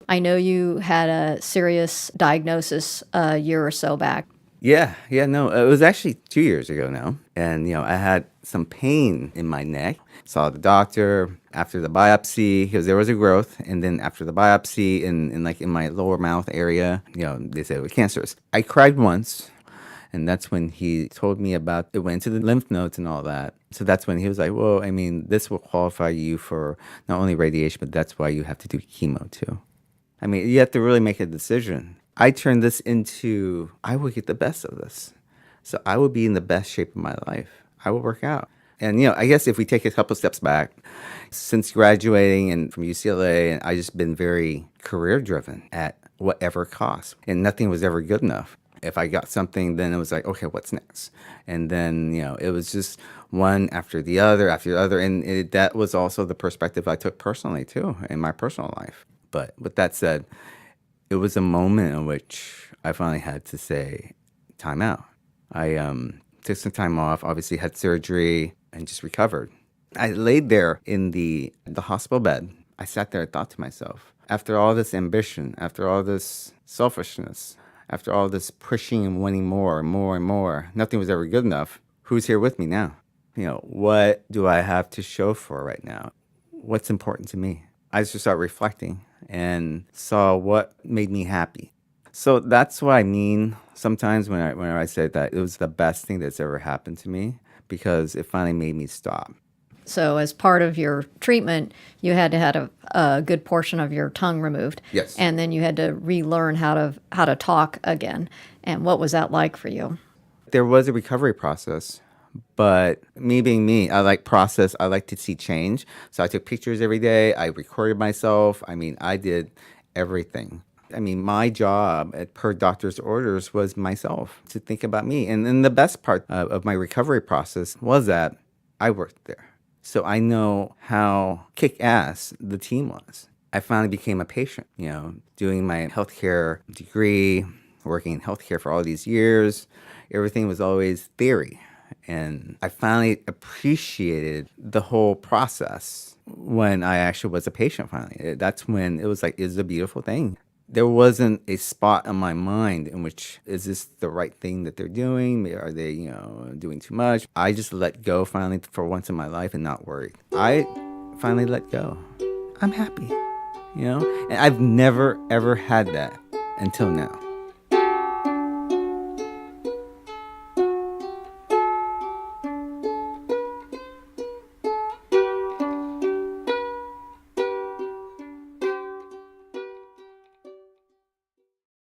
I know you had a serious diagnosis a year or so back. Yeah, no, it was actually 2 years ago now. And, I had some pain in my neck. Saw the doctor after the biopsy because there was a growth. And then after the biopsy in my lower mouth area, they said it was cancerous. I cried once. And that's when he told me about it went to the lymph nodes and all that. So that's when he was like, well, I mean, this will qualify you for not only radiation, but that's why you have to do chemo too. I mean, you have to really make a decision. I turned this into, I will get the best of this. So I will be in the best shape of my life. I will work out. And, I guess if we take a couple steps back, since graduating and from UCLA, and I just been very career driven at whatever cost. And nothing was ever good enough. If I got something, then it was like, okay, what's next? And then, it was just one after the other, after the other. And that was also the perspective I took personally, too, in my personal life. But with that said, it was a moment in which I finally had to say, time out. I took some time off, obviously had surgery, and just recovered. I laid there in the hospital bed. I sat there and thought to myself, after all this ambition, after all this selfishness, after all this pushing and wanting more and more and more, nothing was ever good enough. Who's here with me now? What do I have to show for right now? What's important to me? I just started reflecting and saw what made me happy. So that's what I mean sometimes when I say that it was the best thing that's ever happened to me because it finally made me stop. So, as part of your treatment, you had to have a good portion of your tongue removed. Yes. And then you had to relearn how to talk again. And what was that like for you? There was a recovery process, but me being me, I like process. I like to see change. So I took pictures every day. I recorded myself. I mean, I did everything. I mean, my job per doctor's orders was myself to think about me. And then the best part of my recovery process was that I worked there. So I know how kick-ass the team was. I finally became a patient, doing my healthcare degree, working in healthcare for all these years. Everything was always theory. And I finally appreciated the whole process when I actually was a patient finally. That's when it was like, it's a beautiful thing. There wasn't a spot in my mind in which, is this the right thing that they're doing? Are they, doing too much? I just let go finally for once in my life and not worried. I finally let go. I'm happy, And I've never, ever had that until now.